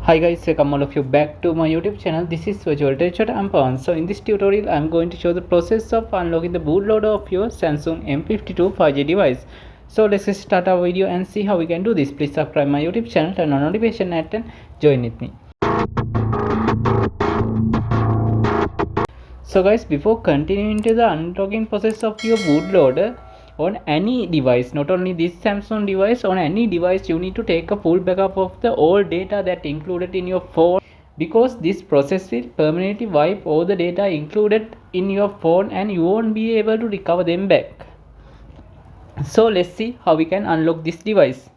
Hi guys, welcome all of you back to my YouTube channel. This is Virtual Teacher Ampan. So in this tutorial I'm going to show the process of unlocking the bootloader of your Samsung M52 5G device. So let's start our video and see how we can do this. Please subscribe my YouTube channel, turn on notification and join with me. So guys, before continuing to the unlocking process of your bootloader on any device, not only this Samsung device, on any device you need to take a full backup of the all data that included in your phone, because this process will permanently wipe all the data included in your phone and you won't be able to recover them back. So let's see how we can unlock this device.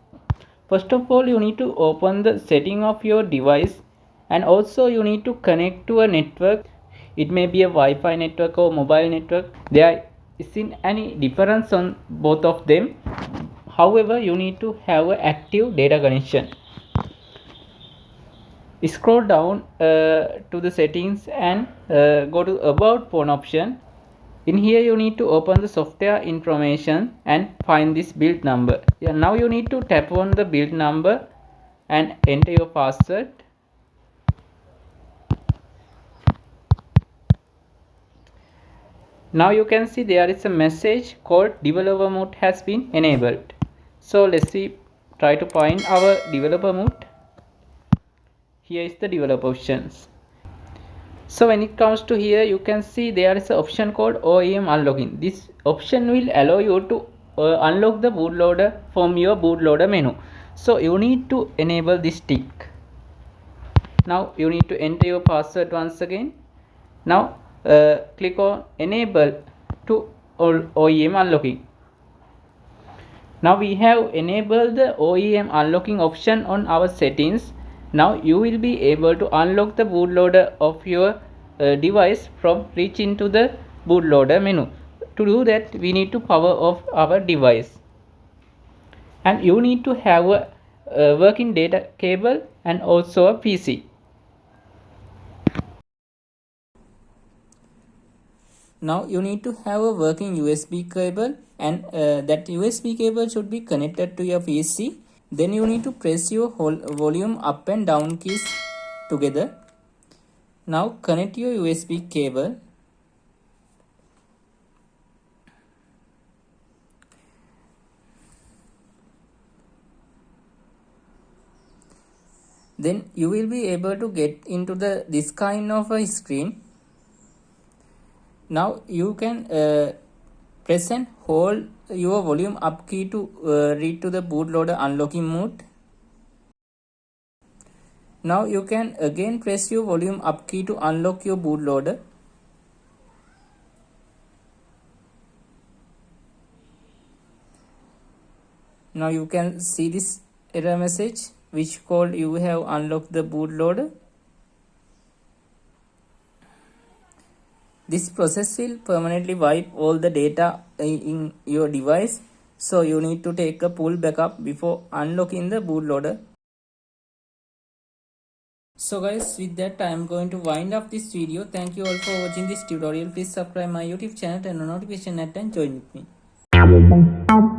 First of all, you need to open the setting of your device, and also you need to connect to a network. It may be a Wi-Fi network or mobile network. There isn't any difference on both of them. However, you need to have an active data connection. Scroll down to the settings and go to about phone option. In here you need to open the software information and find this build number. Now you need to tap on the build number and enter your password. Now you can see there is a message called developer mode has been enabled. So let's see, try to find our developer mode. Here is the developer options. So when it comes to here, you can see there is an option called OEM unlocking. This option will allow you to unlock the bootloader from your bootloader menu. So you need to enable this tick. Now you need to enter your password once again. Now click on enable to OEM unlocking. Now we have enabled the OEM unlocking option on our settings. Now you will be able to unlock the bootloader of your device from reaching to the bootloader menu. To do that, we need to power off our device, and you need to have a working data cable and also a PC. Now you need to have a working USB cable, and that USB cable should be connected to your PC. Then you need to press your whole volume up and down keys together. Now connect your USB cable. Then you will be able to get into this kind of a screen. Now you can press and hold your volume up key to read to the bootloader unlocking mode. Now you can again press your volume up key to unlock your bootloader. Now you can see this error message which called you have unlocked the bootloader. This process will permanently wipe all the data in your device, so you need to take a full backup before unlocking the bootloader. So guys, with that I am going to wind up this video. Thank you all for watching this tutorial. Please subscribe my YouTube channel and notification and join with me.